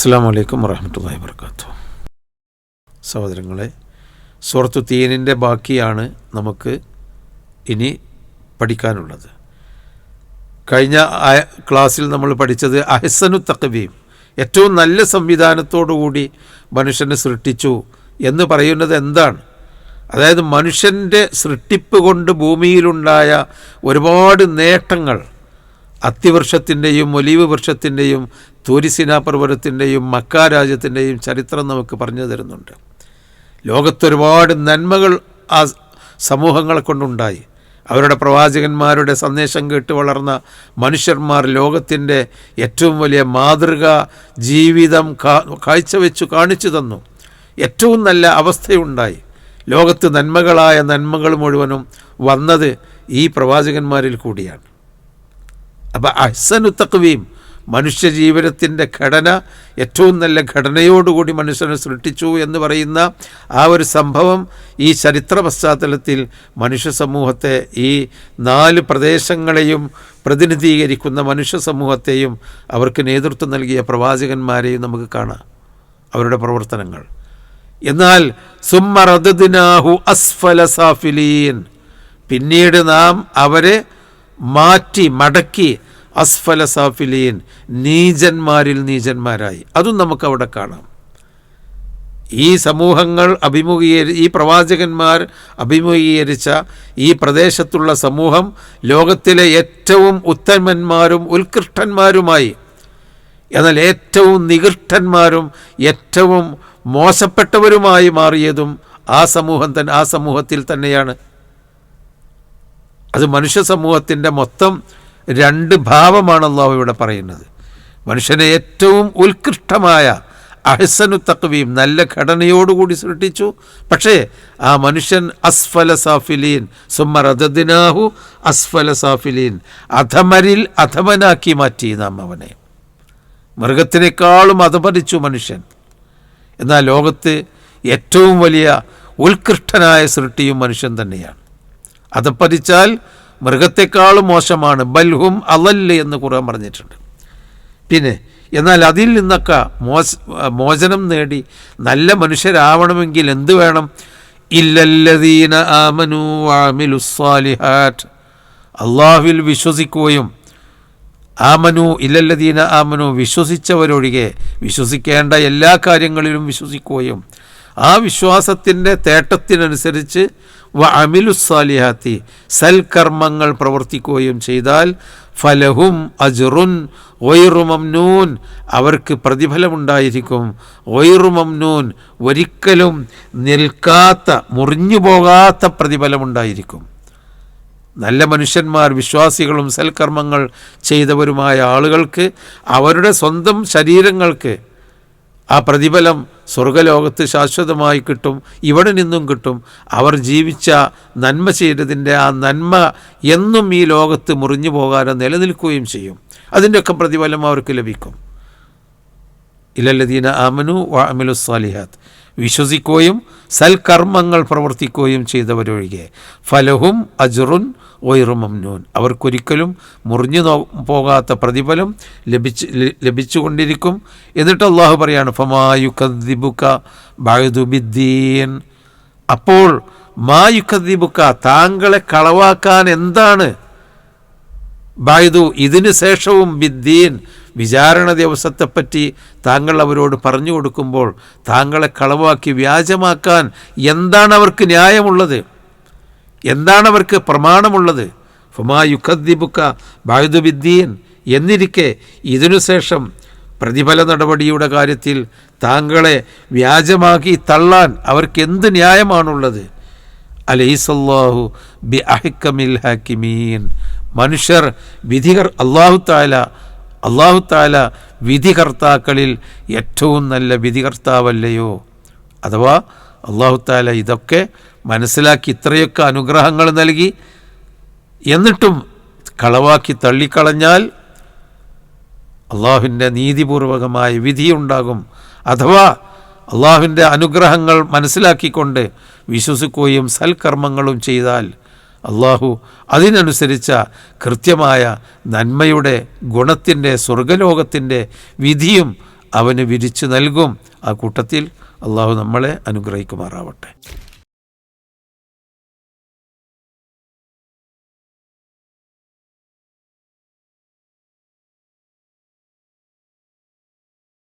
അസ്സലാമു അലൈക്കും വറഹ്മത്തുള്ളാഹി വബറകാതുഹു. സഹോദരങ്ങളെ, സൂറത്തു തീനിൻ്റെ ബാക്കിയാണ് നമുക്ക് ഇനി പഠിക്കാനുള്ളത്. കഴിഞ്ഞ ക്ലാസ്സിൽ നമ്മൾ പഠിച്ചത് അഹ്സനു തഖ്വീം, ഏറ്റവും നല്ല സംവിധാനത്തോടുകൂടി മനുഷ്യനെ സൃഷ്ടിച്ചു എന്ന് പറയുന്നത് എന്താണ്? അതായത് മനുഷ്യൻ്റെ സൃഷ്ടിപ്പ് കൊണ്ട് ഭൂമിയിലുണ്ടായ ഒരുപാട് നേട്ടങ്ങൾ അത്തിവൃക്ഷത്തിൻ്റെയും ഒലീവ് വൃക്ഷത്തിൻ്റെയും തൂരിസിന പർവ്വതത്തിൻ്റെയും മക്ക രാജ്യത്തിൻ്റെയും ചരിത്രം നമുക്ക് പറഞ്ഞു തരുന്നുണ്ട്. ലോകത്തൊരുപാട് നന്മകൾ ആ സമൂഹങ്ങളെ കൊണ്ടുണ്ടായി. അവരുടെ പ്രവാചകന്മാരുടെ സന്ദേശം കേട്ട് വളർന്ന മനുഷ്യന്മാർ ലോകത്തിൻ്റെ ഏറ്റവും വലിയ മാതൃകാ ജീവിതം കാഴ്ചവെച്ചു കാണിച്ചു തന്നു. ഏറ്റവും നല്ല അവസ്ഥയുണ്ടായി. ലോകത്ത് നന്മകൾ മുഴുവനും വന്നത് ഈ പ്രവാചകന്മാരിൽ കൂടിയാണ്. അപ്പോൾ അഹ്സനു തഖ്വീം, മനുഷ്യ ജീവിതത്തിൻ്റെ ഘടന ഏറ്റവും നല്ല ഘടനയോടുകൂടി മനുഷ്യനെ സൃഷ്ടിച്ചു എന്ന് പറയുന്ന ആ ഒരു സംഭവം ഈ ചരിത്ര പശ്ചാത്തലത്തിൽ മനുഷ്യ സമൂഹത്തെ, ഈ 4 പ്രദേശങ്ങളെയും പ്രതിനിധീകരിക്കുന്ന മനുഷ്യ സമൂഹത്തെയും അവർക്ക് നേതൃത്വം നൽകിയ പ്രവാചകന്മാരെയും നമുക്ക് കാണാം, അവരുടെ പ്രവർത്തനങ്ങൾ. എന്നാൽ സുമ്മ റദദ്നാഹു അസ്ഫല സാഫിലീൻ, പിന്നീട് നാം അവരെ മടക്കി അസ്ഫല സാഫിലീൻ, നീചന്മാരിൽ നീചന്മാരായി. അതും നമുക്കവിടെ കാണാം. ഈ സമൂഹങ്ങൾ ഈ പ്രവാചകന്മാർ അഭിമുഖീകരിച്ച ഈ പ്രദേശത്തുള്ള സമൂഹം ലോകത്തിലെ ഏറ്റവും ഉത്തമന്മാരും ഉത്കൃഷ്ടന്മാരുമായി, എന്നാൽ ഏറ്റവും നികൃഷ്ടന്മാരും ഏറ്റവും മോശപ്പെട്ടവരുമായി മാറിയതും ആ സമൂഹത്തിൽ തന്നെയാണ്. അത് മനുഷ്യ സമൂഹത്തിൻ്റെ മൊത്തം 2 ഭാവമാണ് അല്ലാഹു ഇവിടെ പറയുന്നത്. മനുഷ്യനെ ഏറ്റവും ഉത്കൃഷ്ടമായ അഹ്സനു തഖ്വീം, നല്ല ഘടനയോടുകൂടി സൃഷ്ടിച്ചു. പക്ഷേ ആ മനുഷ്യൻ അസ്ഫല സാഫിലീൻ, സുമ്മ റദദ്നാഹു അസ്ഫല സാഫിലീൻ, അധമനാക്കി മാറ്റി നാം അവനെ. മൃഗത്തിനേക്കാളും അധപതിച്ചു മനുഷ്യൻ. എന്നാൽ ലോകത്ത് ഏറ്റവും വലിയ ഉത്കൃഷ്ടനായ സൃഷ്ടിയും മനുഷ്യൻ തന്നെയാണ്. അധപ്പതിച്ചാൽ മൃഗത്തെക്കാളും മോശമാണ്. ബൽഹും അളല്ല് എന്ന് ഖുർആൻ പറഞ്ഞിട്ടുണ്ട്. പിന്നെ എന്നാൽ അതിൽ നിന്നൊക്കെ മോചനം നേടി നല്ല മനുഷ്യരാവണമെങ്കിൽ എന്ത് വേണം? ഇല്ലല്ലദീന ആമനൂ വഅമിലുസ്സാലിഹാത്ത്, അല്ലാഹുവിൽ വിശ്വസിക്കുകയും, ആമനു ഇല്ലല്ലദീന ആമനു വിശ്വസിച്ചവരൊഴികെ വിശ്വസിക്കേണ്ട എല്ലാ കാര്യങ്ങളിലും വിശ്വസിക്കുകയും ആ വിശ്വാസത്തിൻ്റെ തേട്ടത്തിനനുസരിച്ച് വഅമിലുസ്സാലിഹാത്തി, സൽക്കർമ്മങ്ങൾ പ്രവർത്തിക്കുകയും ചെയ്താൽ ഫലഹും അജ്റുൻ ഗൈറു മംനൂൻ, അവർക്ക് പ്രതിഫലമുണ്ടായിരിക്കും. ഗൈറു മംനൂൻ, ഒരിക്കലും നിൽക്കാത്ത, മുറിഞ്ഞു പോകാത്ത പ്രതിഫലമുണ്ടായിരിക്കും. നല്ല മനുഷ്യന്മാർ, വിശ്വാസികളും സൽക്കർമ്മങ്ങൾ ചെയ്തവരുമായ ആളുകൾക്ക് അവരുടെ സ്വന്തം ശരീരങ്ങൾക്ക് ആ പ്രതിഫലം സ്വർഗലോകത്ത് ശാശ്വതമായി കിട്ടും, ഇവിടെ നിന്നും കിട്ടും. അവർ ജീവിച്ച നന്മ ചെയ്തതിൻ്റെ ആ നന്മ എന്നും ഈ ലോകത്ത് മുറിഞ്ഞു പോകാതെ നിലനിൽക്കുകയും ചെയ്യും. അതിൻ്റെയൊക്കെ പ്രതിഫലം അവർക്ക് ലഭിക്കും. ഇല്ലല്ലദീന ആമനു വഅമിലുസ്സാലിഹാത്ത്, വിശ്വസിക്കുകയും സൽക്കർമ്മങ്ങൾ പ്രവർത്തിക്കുകയും ചെയ്തവരൊഴികെ ഫലഹും അജ്റുൻ ഗൈറു മംനൂൻ, അവർക്കൊരിക്കലും മുറിഞ്ഞു പോകാത്ത പ്രതിഫലം ലഭിച്ചുകൊണ്ടിരിക്കും. എന്നിട്ട് അല്ലാഹു പറയാണ് ഫമാ യുകദ്ദിബുക ബഅദു ബിദ്ദീൻ, അപ്പോൾ മാ യുകദ്ദിബുക, താങ്കളെ കളവാക്കാൻ എന്താണ്? ബഅദു, ഇതിനു ശേഷവും, ബിദ്ദീൻ, വിചാരണ ദിവസത്തെപ്പറ്റി താങ്കൾ അവരോട് പറഞ്ഞു കൊടുക്കുമ്പോൾ താങ്കളെ കളവാക്കി വ്യാജമാക്കാൻ എന്താണ് അവർക്ക് ന്യായമുള്ളത്? എന്താണ് അവർക്ക് പ്രമാണമുള്ളത്? ഫമാ യുകദ്ദിബുക ബഅദു ബിദ്ദീൻ എന്നിരിക്കെ ഇതിനുശേഷം പ്രതിഫല നടപടിയുടെ കാര്യത്തിൽ താങ്കളെ വ്യാജമാക്കി തള്ളാൻ അവർക്ക് എന്ത് ന്യായമാണുള്ളത്? അലൈസല്ലാഹു ബി അഹ്കമിൽ ഹാക്കിമീൻ, മനുഷ്യർ അല്ലാഹു തആല വിധികർത്താക്കളിൽ ഏറ്റവും നല്ല വിധികർത്താവല്ലയോ? അഥവാ അല്ലാഹു തആല ഇതൊക്കെ മനസ്സിലാക്കി ഇത്രയൊക്കെ അനുഗ്രഹങ്ങൾ നൽകി എന്നിട്ടും കളവാക്കി തള്ളിക്കളഞ്ഞാൽ അള്ളാഹുവിൻ്റെ നീതിപൂർവകമായ വിധിയുണ്ടാകും. അഥവാ അള്ളാഹുവിൻ്റെ അനുഗ്രഹങ്ങൾ മനസ്സിലാക്കിക്കൊണ്ട് വിശ്വസിക്കുകയും സൽക്കർമ്മങ്ങളും ചെയ്താൽ അള്ളാഹു അതിനനുസരിച്ച കൃത്യമായ നന്മയുടെ ഗുണത്തിൻ്റെ സ്വർഗലോകത്തിൻ്റെ വിധിയും അവന് വിരിച്ചു നൽകും. ആ കൂട്ടത്തിൽ അള്ളാഹു നമ്മളെ അനുഗ്രഹിക്കുമാറാവട്ടെ.